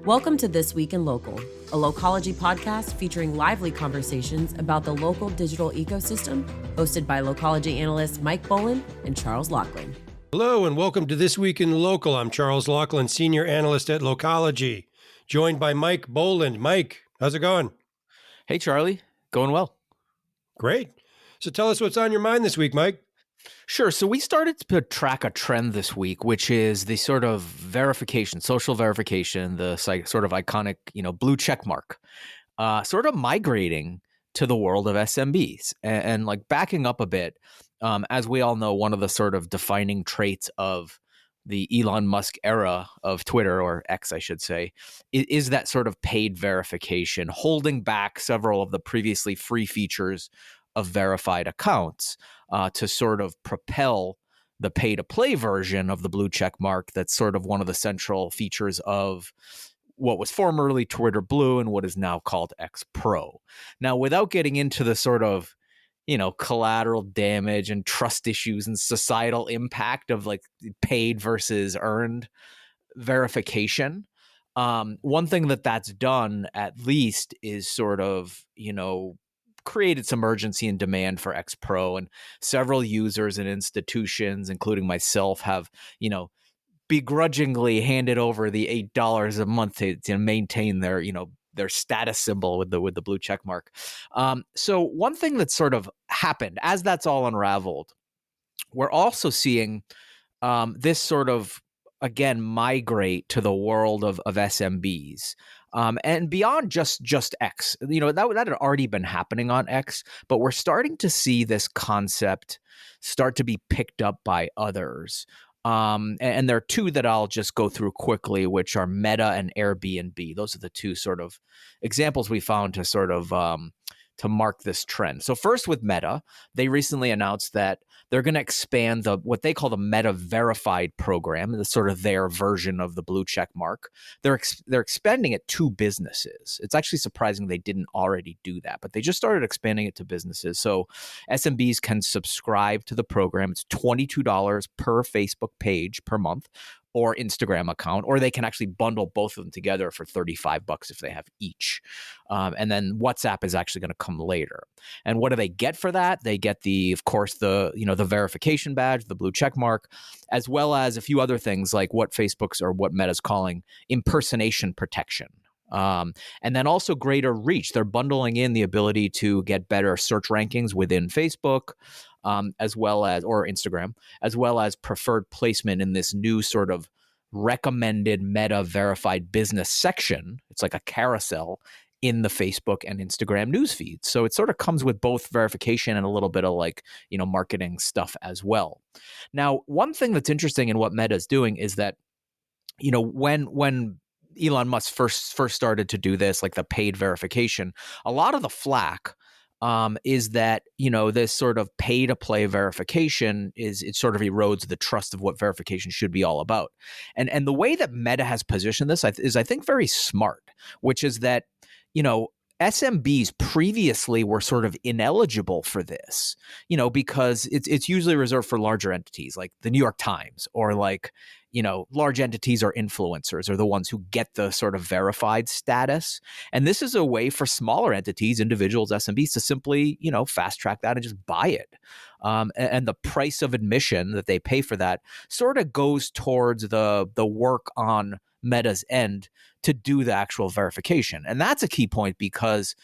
Welcome to This Week in Local, a Localogy podcast featuring lively conversations about the local digital ecosystem, hosted by Localogy analysts Mike Boland and Charles Laughlin. Hello and welcome to This Week in Local. I'm Charles Laughlin, Senior Analyst at Localogy, joined by Mike Boland. Mike, how's it going? Hey, Charlie. Going well. Great. So tell us what's on your mind this week, Mike. Sure. So we started to track a trend this week, which is the sort of verification, social verification, the sort of iconic, blue check mark, sort of migrating to the world of SMBs. And like backing up a bit, as we all know, one of the sort of defining traits of the Elon Musk era of Twitter, or X, I should say, is that sort of paid verification, holding back several of the previously free features of verified accounts to sort of propel the pay-to-play version of the blue check mark. That's sort of one of the central features of what was formerly Twitter Blue and what is now called X Pro. Now, without getting into the sort of collateral damage and trust issues and societal impact of like paid versus earned verification, one thing that's done at least is sort of, created some urgency and demand for X Pro, and several users and institutions, including myself, have, begrudgingly handed over the $8 a month to maintain their, their status symbol with the blue check mark. So one thing that sort of happened as that's all unraveled, we're also seeing this sort of, again, migrate to the world of SMBs. And beyond just X, that had already been happening on X, but we're starting to see this concept start to be picked up by others. And there are two that I'll just go through quickly, which are Meta and Airbnb. Those are the two sort of examples we found to sort of to mark this trend. So first with Meta, they recently announced that they're going to expand what they call the Meta Verified program, the sort of their version of the blue check mark. They're expanding it to businesses. It's actually surprising they didn't already do that, but they just started expanding it to businesses. So SMBs can subscribe to the program. It's $22 per Facebook page per month, or Instagram account, or they can actually bundle both of them together for $35 if they have each. And then WhatsApp is actually going to come later. And what do they get for that? They get of course, the verification badge, the blue check mark, as well as a few other things like what Facebook's or what Meta's calling impersonation protection. And then also greater reach. They're bundling in the ability to get better search rankings within Facebook, as well as, or Instagram, as well as preferred placement in this new sort of recommended Meta verified business section. It's like a carousel in the Facebook and Instagram news feeds. So it sort of comes with both verification and a little bit of marketing stuff as well. Now, one thing that's interesting in what Meta is doing is that, when Elon Musk first started to do this, like the paid verification, a lot of the flack is that, this sort of pay-to-play verification it sort of erodes the trust of what verification should be all about. And the way that Meta has positioned this is, I think, very smart, which is that, SMBs previously were sort of ineligible for this, because it's usually reserved for larger entities like the New York Times, or large entities or influencers are the ones who get the sort of verified status. And this is a way for smaller entities, individuals, SMBs to simply, fast track that and just buy it. And the price of admission that they pay for that sort of goes towards the work on Meta's end to do the actual verification. And that's a key point because,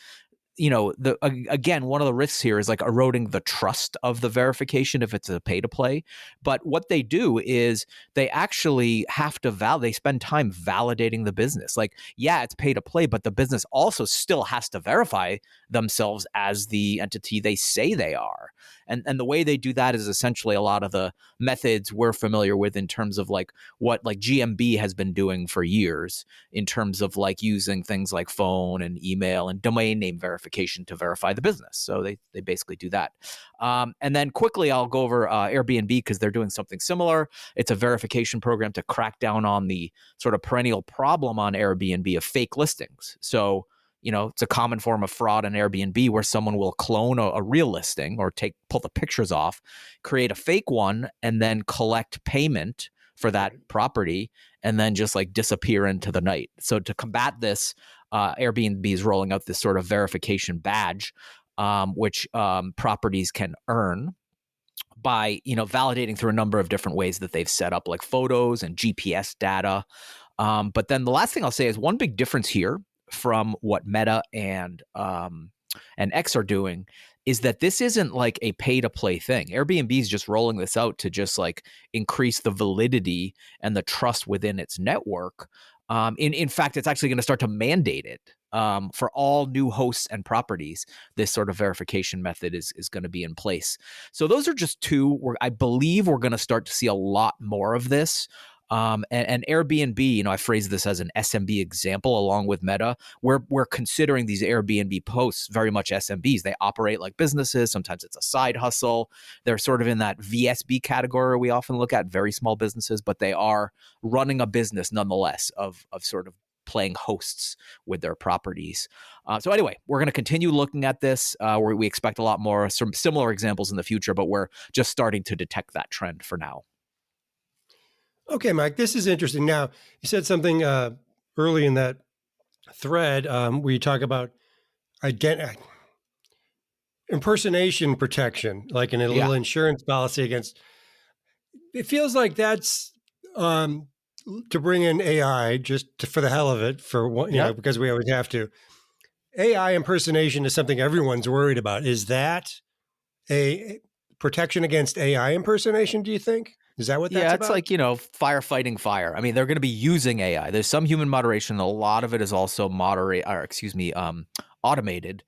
again, one of the risks here is like eroding the trust of the verification if it's a pay to play. But what they do is they actually have to they spend time validating the business. Like, yeah, it's pay to play, but the business also still has to verify themselves as the entity they say they are. And the way they do that is essentially a lot of the methods we're familiar with in terms of what GMB has been doing for years in terms of using things like phone and email and domain name verification to verify the business. So they basically do that. And then quickly, I'll go over Airbnb because they're doing something similar. It's a verification program to crack down on the sort of perennial problem on Airbnb of fake listings. So it's a common form of fraud on Airbnb where someone will clone a real listing or pull the pictures off, create a fake one, and then collect payment for that property and then just like disappear into the night. So to combat this, Airbnb is rolling out this sort of verification badge, which properties can earn by validating through a number of different ways that they've set up, like photos and GPS data. But then the last thing I'll say is one big difference here from what Meta and X are doing is that this isn't like a pay to play thing. Airbnb is just rolling this out to just like increase the validity and the trust within its network. In fact, it's actually going to start to mandate it for all new hosts and properties. This sort of verification method is going to be in place. So those are just two where I believe we're going to start to see a lot more of this. And Airbnb, I phrase this as an SMB example along with Meta. We're considering these Airbnb posts very much SMBs. They operate like businesses. Sometimes it's a side hustle. They're sort of in that VSB category we often look at, very small businesses, but they are running a business nonetheless of sort of playing hosts with their properties. So anyway, we're going to continue looking at this. We expect a lot more, some similar examples in the future, but we're just starting to detect that trend for now. Okay, Mike, this is interesting. Now, you said something early in that thread where you talk about impersonation protection, like in a little insurance policy against. It feels like that's to bring in AI for the hell of it, because we always have to. AI impersonation is something everyone's worried about. Is that a protection against AI impersonation, do you think? Is that what that's about? Yeah, it's like, firefighting fire. I mean, they're going to be using AI. There's some human moderation. A lot of it is also automated.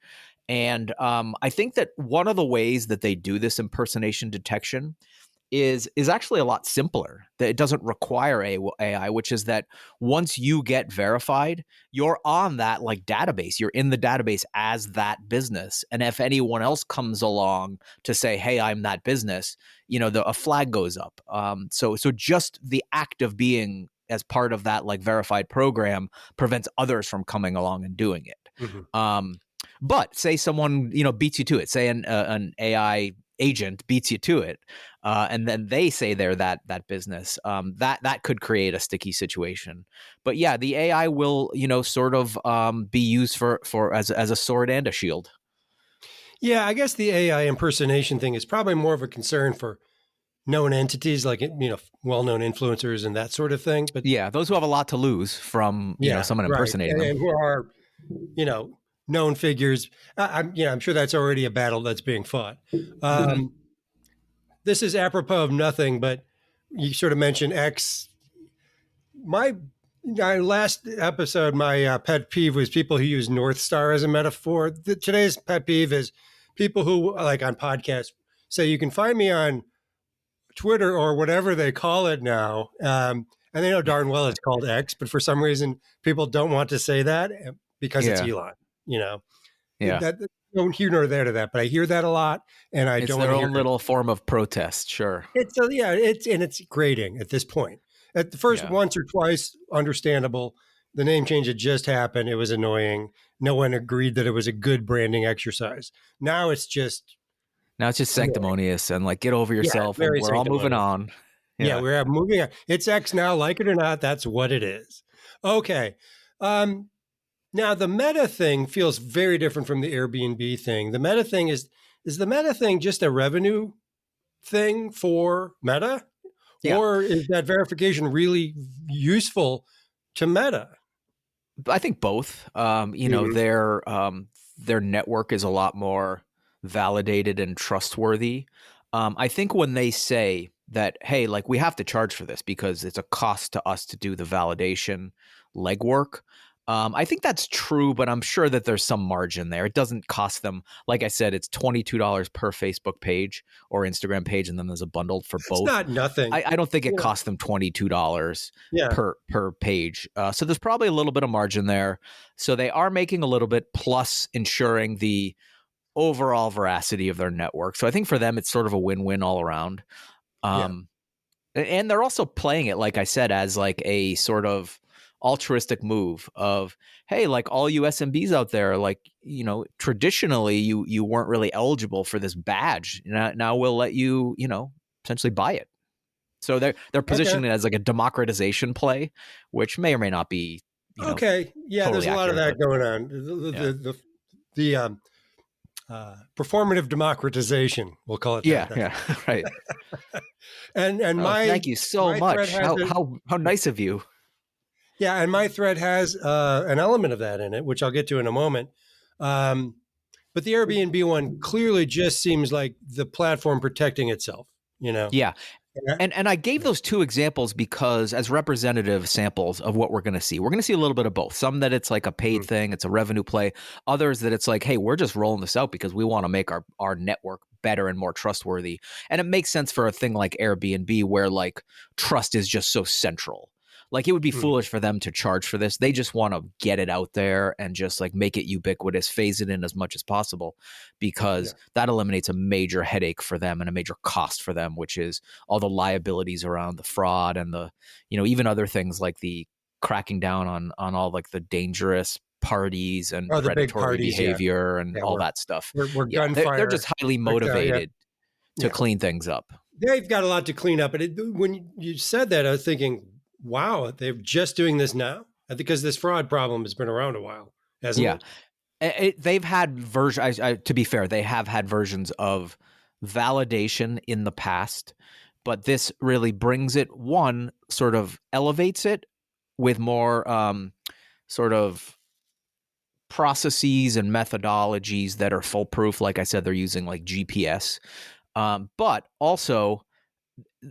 And I think that one of the ways that they do this impersonation detection is actually a lot simpler. That it doesn't require AI, which is that once you get verified, you're on that like database. You're in the database as that business. And if anyone else comes along to say, "Hey, I'm that business," a flag goes up. So just the act of being as part of that like verified program prevents others from coming along and doing it. Mm-hmm. But say someone beats you to it. Say an AI agent beats you to it, and then they say they're that business. That could create a sticky situation. But yeah, the AI will sort of be used for as a sword and a shield. Yeah, I guess the AI impersonation thing is probably more of a concern for known entities like well-known influencers and that sort of thing. But yeah, those who have a lot to lose from someone impersonating them, and who are known figures. I'm sure that's already a battle that's being fought. This is apropos of nothing, but you sort of mentioned X. My last episode, my pet peeve was people who use North Star as a metaphor. Today's pet peeve is people who, like on podcasts, say you can find me on Twitter or whatever they call it now. And they know darn well it's called X, but for some reason people don't want to say that because it's Elon. That don't hear nor there to that, but I hear that a lot, and I don't. It's their own little form of protest, sure. It's grating at this point. At the first once or twice, understandable. The name change had just happened. It was annoying. No one agreed that it was a good branding exercise. Now it's just sanctimonious and like get over yourself. And we're all moving on. Yeah, we're moving on. It's X now, like it or not. That's what it is. Okay. Now, the Meta thing feels very different from the Airbnb thing. The Meta thing is the Meta thing just a revenue thing for Meta? Yeah. Or is that verification really useful to Meta? I think both. Their network is a lot more validated and trustworthy. I think when they say that, hey, like we have to charge for this because it's a cost to us to do the validation legwork, I think that's true, but I'm sure that there's some margin there. It doesn't cost them. Like I said, it's $22 per Facebook page or Instagram page, and then there's a bundle for both. It's not nothing. I don't think it costs them $22 per page. So there's probably a little bit of margin there. So they are making a little bit plus ensuring the overall veracity of their network. So I think for them, it's sort of a win-win all around. And they're also playing it, like I said, as like a sort of altruistic move of, hey, like all you SMBs out there, like, traditionally you weren't really eligible for this badge. Now we'll let you, essentially buy it. So they're Okay. positioning it as like a democratization play, which may or may not be, Okay. Yeah, totally there's a lot of accurate. that going on. The performative democratization, we'll call it that. Yeah, right. And Oh, thank you so my thread much. has How nice of you. and my thread has an element of that in it, which I'll get to in a moment. Um, but the Airbnb one clearly just seems like the platform protecting itself. Yeah. Yeah. And I gave those two examples because as representative samples of what we're going to see. We're going to see a little bit of both. Some that it's like a paid thing, it's a revenue play. Others that it's like, hey, we're just rolling this out because we want to make our network better and more trustworthy. And it makes sense for a thing like Airbnb where like trust is just so central. Like it would be foolish for them to charge for this. They just want to get it out there and just like make it ubiquitous, phase it in as much as possible because that eliminates a major headache for them and a major cost for them, which is all the liabilities around the fraud and the, even other things like the cracking down on all like the dangerous parties and The big predatory parties, behavior and all that stuff. We're Yeah, they're just gunfire. highly motivated to Yeah. clean things up. They've got a lot to clean up. And when you said that, I was thinking, wow, they're just doing this now? Because this fraud problem has been around a while, hasn't it? They've had to be fair, they have had versions of validation in the past, but this really brings it, one, sort of elevates it with more sort of processes and methodologies that are foolproof. Like I said, they're using like GPS. But also,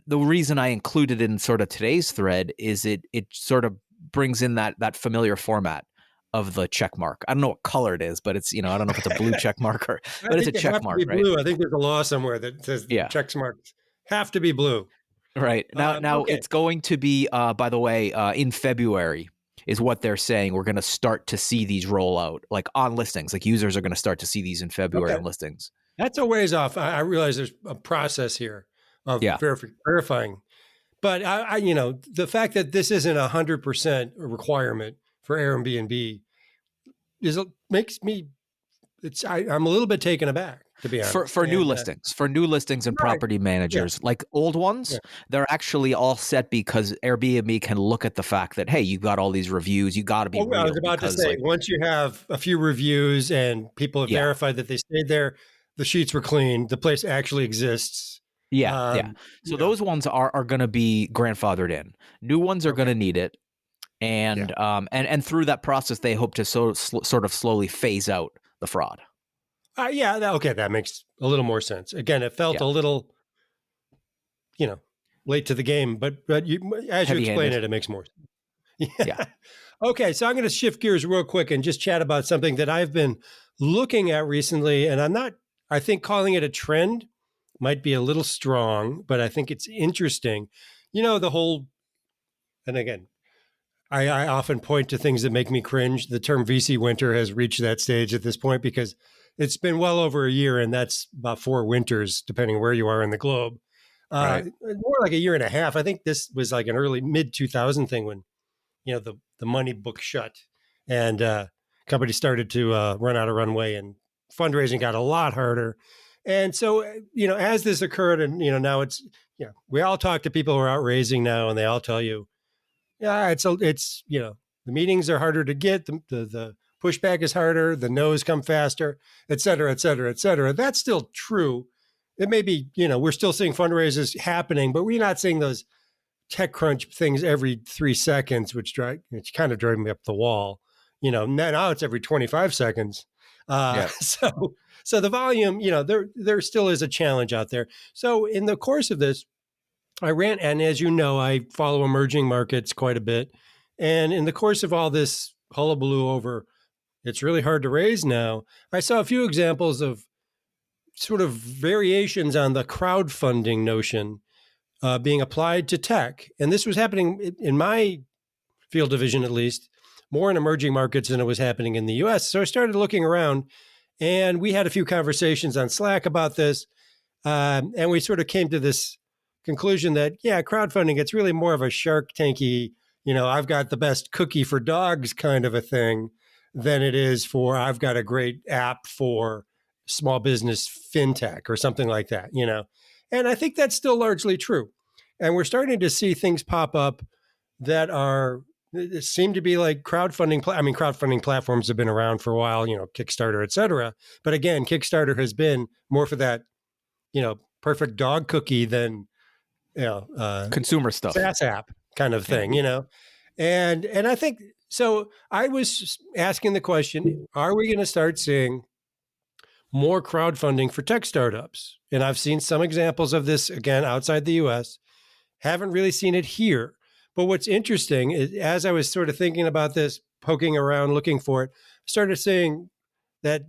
the reason I included it in sort of today's thread is it sort of brings in that familiar format of the check mark. I don't know what color it is, but it's, I don't know if it's a blue check mark but it's a check mark, right? Blue. I think there's a law somewhere that says check marks have to be blue. Right. Now okay. It's going to be, by the way, in February is what they're saying. We're going to start to see these roll out, like on listings. Like users are going to start to see these in February on listings. That's a ways off. I realize there's a process here of verifying. But I the fact that this isn't 100% a requirement for Airbnb makes me. I'm a little bit taken aback, to be honest. For new listings and property managers, like old ones, they're actually all set because Airbnb can look at the fact that, hey, you got all these reviews, you got to be real. I was about to say, once you have a few reviews and people have verified that they stayed there, the sheets were clean, the place actually exists. So those ones are going to be grandfathered in. New ones are going to need it, and through that process, they hope to sort of slowly phase out the fraud. That makes a little more sense. Again, it felt a little, late to the game, but as you explain it, it makes more sense. Yeah. Okay, so I'm going to shift gears real quick and just chat about something that I've been looking at recently, and I think calling it a trend might be a little strong, but I think it's interesting. And again, I often point to things that make me cringe. The term VC winter has reached that stage at this point because it's been well over a year, and that's about 4 winters, depending where you are in the globe. More like a year and a half. I think this was like an early mid-2000 thing when, the money book shut and companies started to run out of runway and fundraising got a lot harder. And so, as this occurred and, now it's, we all talk to people who are out raising now and they all tell you, it's the meetings are harder to get. The pushback is harder. The no's come faster, et cetera, et cetera, et cetera. That's still true. It may be, we're still seeing fundraisers happening, but we're not seeing those TechCrunch things every 3 seconds, which kind of drove me up the wall. Now it's every 25 seconds. So the volume, there still is a challenge out there. So in the course of this, and as you know, I follow emerging markets quite a bit. And in the course of all this hullabaloo over, it's really hard to raise now, I saw a few examples of sort of variations on the crowdfunding notion being applied to tech. And this was happening in my field division, at least, more in emerging markets than it was happening in the US. So I started looking around, and we had a few conversations on Slack about this. And we sort of came to this conclusion that, crowdfunding, it's really more of a Shark Tanky, I've got the best cookie for dogs kind of a thing than it is for I've got a great app for small business fintech or something like that, And I think that's still largely true. And we're starting to see things pop up that seem to be like crowdfunding. Crowdfunding platforms have been around for a while, Kickstarter, et cetera. But again, Kickstarter has been more for that, perfect dog cookie than, Consumer stuff. SaaS app kind of thing, And I think, so I was asking the question, are we going to start seeing more crowdfunding for tech startups? And I've seen some examples of this, again, outside the US. Haven't really seen it here. But what's interesting is, as I was sort of thinking about this, poking around, looking for it, I started seeing that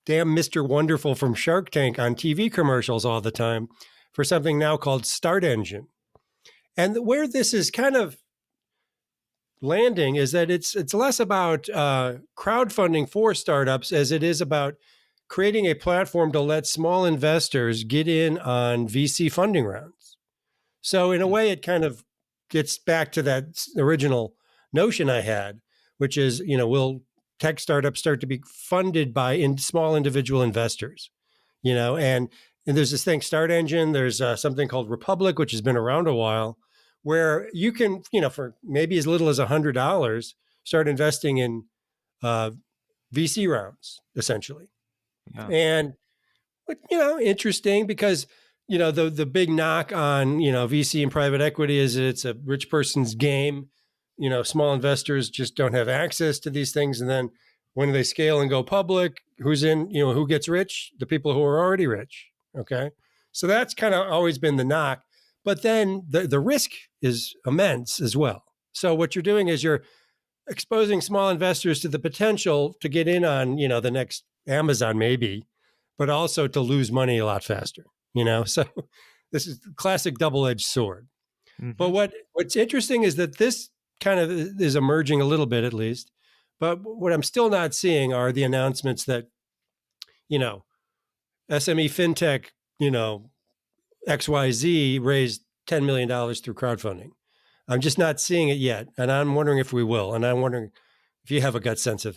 damn Mr. Wonderful from Shark Tank on TV commercials all the time for something now called Start Engine. And where this is kind of landing is that it's less about crowdfunding for startups as it is about creating a platform to let small investors get in on VC funding rounds. So in a way, it kind of gets back to that original notion I had, which is, will tech startups start to be funded by small individual investors, and there's this thing, Start Engine. There's something called Republic, which has been around a while, where you can, for maybe as little as $100, start investing in VC rounds, essentially. Yeah. And, interesting because, the big knock on, VC and private equity is that it's a rich person's game. Small investors just don't have access to these things. And then when they scale and go public, who's in, who gets rich? The people who are already rich. Okay. So that's kind of always been the knock. But then the risk is immense as well. So what you're doing is you're exposing small investors to the potential to get in on, the next Amazon maybe, but also to lose money a lot faster, So this is the classic double-edged sword. Mm-hmm. But what's interesting is that this kind of is emerging a little bit, at least. But what I'm still not seeing are the announcements that, SME fintech, XYZ raised $10 million through crowdfunding. I'm just not seeing it yet. And I'm wondering if we will. And I'm wondering if you have a gut sense of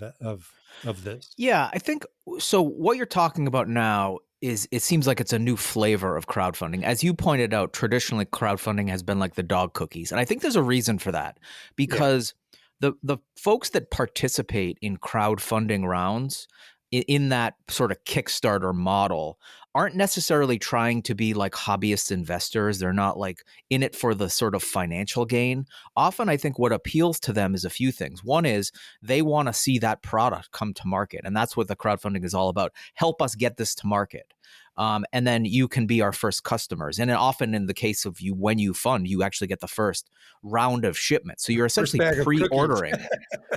this. Yeah, I think so. What you're talking about now is, it seems like it's a new flavor of crowdfunding. As you pointed out, traditionally crowdfunding has been like the dog cookies. And I think there's a reason for that, because the folks that participate in crowdfunding rounds in that sort of Kickstarter model aren't necessarily trying to be like hobbyist investors. They're not like in it for the sort of financial gain. Often I think what appeals to them is a few things. One is they want to see that product come to market. And that's what the crowdfunding is all about. Help us get this to market. And then you can be our first customers. And often in the case of you, when you fund, you actually get the first round of shipment. So you're essentially pre-ordering.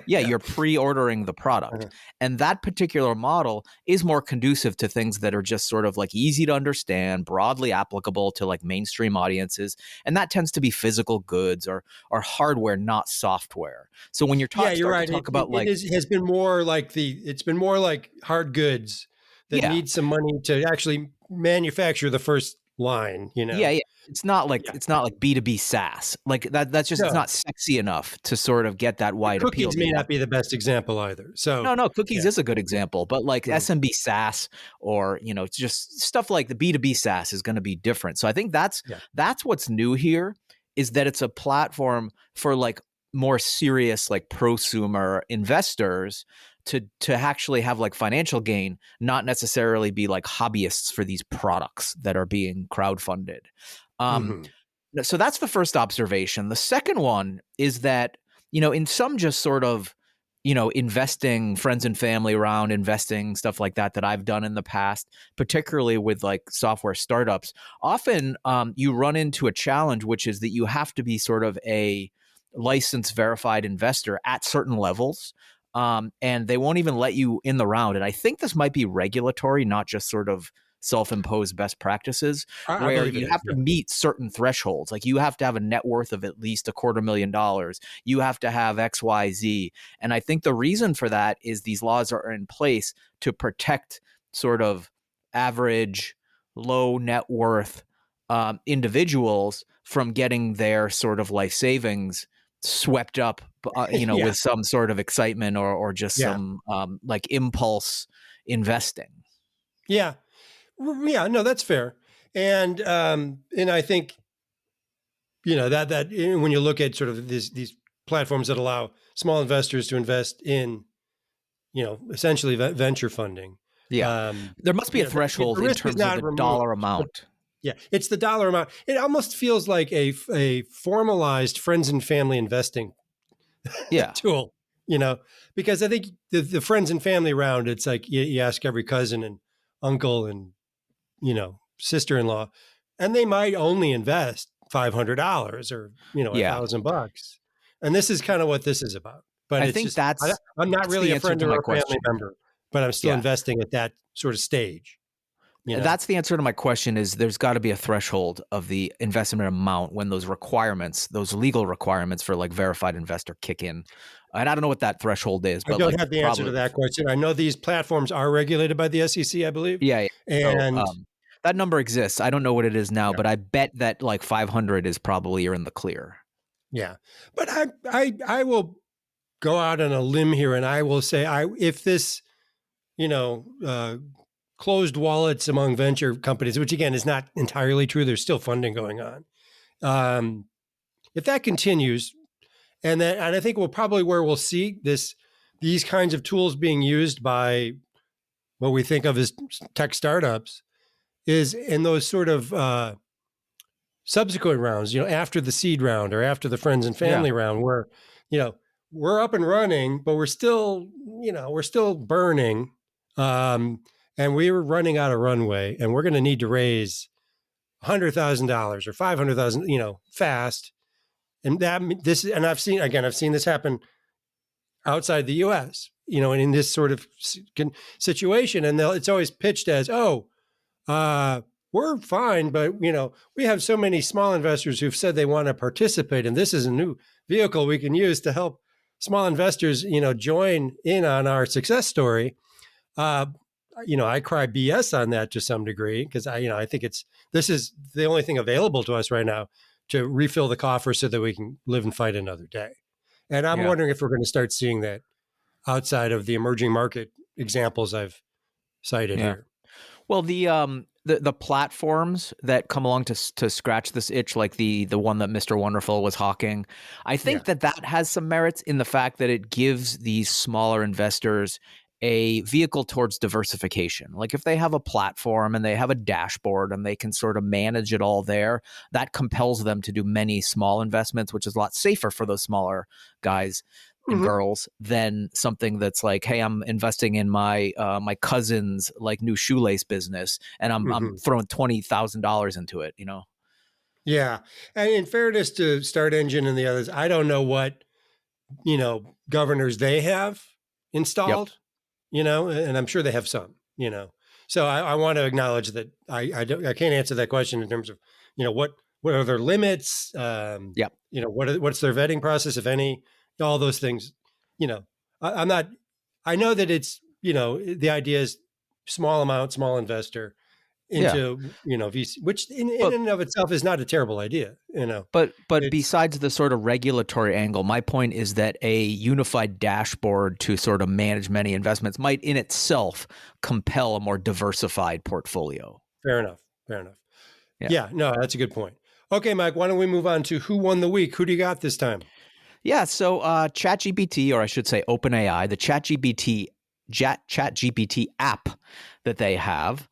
You're pre-ordering the product. Uh-huh. And that particular model is more conducive to things that are just sort of like easy to understand, broadly applicable to like mainstream audiences. And that tends to be physical goods or hardware, not software. So when you're talking, has been more like it's been more like hard goods that need some money to actually manufacture the first line, Yeah. It's not like B2B SaaS. Like that's just it's not sexy enough to sort of get that wide appeal. Cookies may not be the best example either. So no, cookies is a good example, but like SMB SaaS or just stuff like the B2B SaaS is going to be different. So I think that's what's new here, is that it's a platform for like more serious like prosumer investors to actually have like financial gain, not necessarily be like hobbyists for these products that are being crowdfunded. So that's the first observation. The second one is that, in some just sort of, investing, friends and family around investing, stuff like that I've done in the past, particularly with like software startups, often you run into a challenge, which is that you have to be sort of a licensed verified investor at certain levels. And they won't even let you in the round. And I think this might be regulatory, not just sort of self-imposed best practices, where you have to meet certain thresholds. Like you have to have a net worth of at least $250,000. You have to have X, Y, Z. And I think the reason for that is these laws are in place to protect sort of average, low net worth individuals from getting their sort of life savings swept up, with some sort of excitement or just some like impulse investing. No, that's fair. And I think that when you look at sort of these platforms that allow small investors to invest in, essentially venture funding. Yeah. There must be a threshold the in risk is terms of not the removed, dollar but amount. yeah, it's the dollar amount. It almost feels like a formalized friends and family investing Yeah. tool, because I think the friends and family round, it's like you ask every cousin and uncle and, sister-in-law, and they might only invest $500 or, Yeah. $1,000. And this is kind of what this is about. But I it's think just, I'm not that's really the a answer friend to or my a family question. member, but I'm still Yeah. investing at that sort of stage. That's the answer to my question is there's got to be a threshold of the investment amount when those requirements, those legal requirements for like verified investor kick in. And I don't know what that threshold is, I but don't like have the answer to probably that question. I know these platforms are regulated by the SEC, I believe. Yeah. So And that number exists. I don't know what it is now, yeah, but I bet that like 500 is probably you're in the clear. yeah. But I will go out on a limb here and I will say if this, closed wallets among venture companies, which again is not entirely true, there's still funding going on. If that continues, and I think where we'll see these kinds of tools being used by what we think of as tech startups is in those sort of subsequent rounds, after the seed round or after the friends and family round, where, we're up and running, but we're still burning. And we were running out of runway and we're going to need to raise $100,000 or 500,000, fast. And I've seen this happen outside the US, and in this sort of situation. And it's always pitched as, we're fine, but we have so many small investors who've said they want to participate, and this is a new vehicle we can use to help small investors, join in on our success story. I cry BS on that to some degree because I think this is the only thing available to us right now to refill the coffer so that we can live and fight another day. And I'm wondering if we're going to start seeing that outside of the emerging market examples I've cited here. Well, the platforms that come along to scratch this itch, like the one that Mr. Wonderful was hawking, I think that has some merits in the fact that it gives these smaller investors a vehicle towards diversification. Like if they have a platform and they have a dashboard and they can sort of manage it all there, that compels them to do many small investments, which is a lot safer for those smaller guys and girls than something that's like, hey, I'm investing in my my cousin's like new shoelace business and I'm throwing $20,000 into it, Yeah. And in fairness to Start Engine and the others, I don't know what, governors they have installed. And I'm sure they have some, So I want to acknowledge that I can't answer that question in terms of, what are their limits? What's their vetting process, if any, all those things, I'm not, I know that it's, the idea is small amount, small investor into, VC, which in and of itself is not a terrible idea, But besides the sort of regulatory angle, my point is that a unified dashboard to sort of manage many investments might in itself compel a more diversified portfolio. Fair enough. Yeah, no, that's a good point. Okay, Mike, why don't we move on to who won the week? Who do you got this time? Yeah, so ChatGPT, or I should say OpenAI, the ChatGPT app that they have,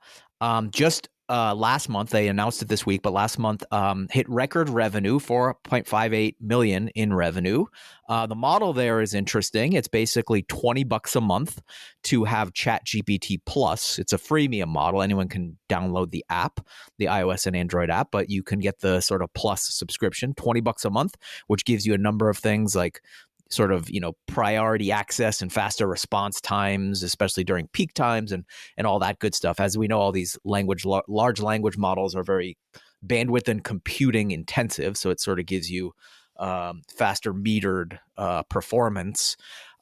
just last month, they announced it this week, but last month hit record revenue, 4.58 million in revenue. The model there is interesting. It's basically $20 a month to have ChatGPT Plus. It's a freemium model. Anyone can download the app, the iOS and Android app, but you can get the sort of Plus subscription, $20 a month, which gives you a number of things like sort of, priority access and faster response times, especially during peak times and all that good stuff. As we know, all these large language models are very bandwidth and computing intensive. So it sort of gives you faster metered performance.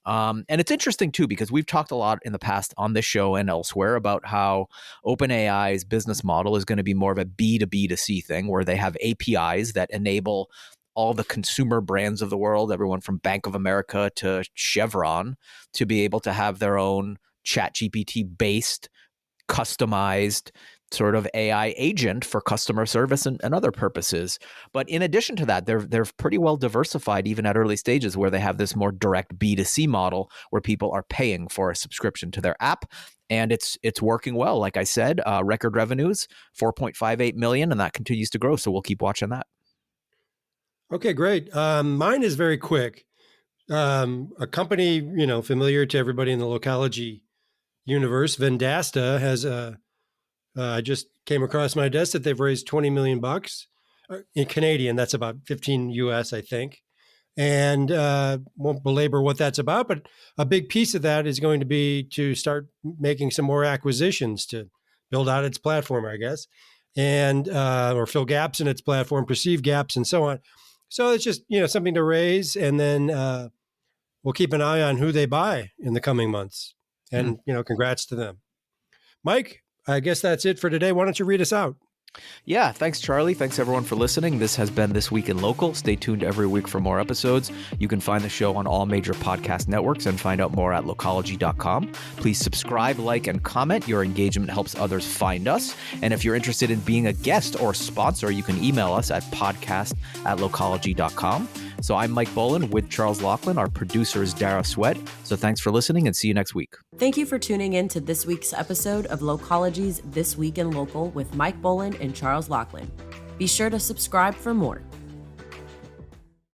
And it's interesting, too, because we've talked a lot in the past on this show and elsewhere about how OpenAI's business model is going to be more of a B2B2C thing where they have APIs that enable all the consumer brands of the world, everyone from Bank of America to Chevron, to be able to have their own ChatGPT-based, customized, sort of AI agent for customer service and other purposes. But in addition to that, they're pretty well diversified even at early stages, where they have this more direct B2C model where people are paying for a subscription to their app. And it's working well. Like I said, record revenues, 4.58 million, and that continues to grow. So we'll keep watching that. Okay, great. Mine is very quick. A company, familiar to everybody in the Localogy universe, Vendasta, has I just came across my desk that they've raised $20 million in Canadian. That's about 15 US, I think. And won't belabor what that's about, but a big piece of that is going to be to start making some more acquisitions to build out its platform, I guess, and or fill gaps in its platform, perceive gaps, and so on. So it's just something to raise, and then we'll keep an eye on who they buy in the coming months. And congrats to them, Mike. I guess that's it for today. Why don't you read us out? Yeah, thanks, Charlie. Thanks, everyone, for listening. This has been This Week in Local. Stay tuned every week for more episodes. You can find the show on all major podcast networks and find out more at localogy.com. Please subscribe, like, and comment. Your engagement helps others find us. And if you're interested in being a guest or sponsor, you can email us at podcast@localogy.com. So I'm Mike Boland with Charles Laughlin. Our producer is Dara Sweat. So thanks for listening, and see you next week. Thank you for tuning in to this week's episode of Localogy's This Week in Local with Mike Boland and Charles Laughlin. Be sure to subscribe for more.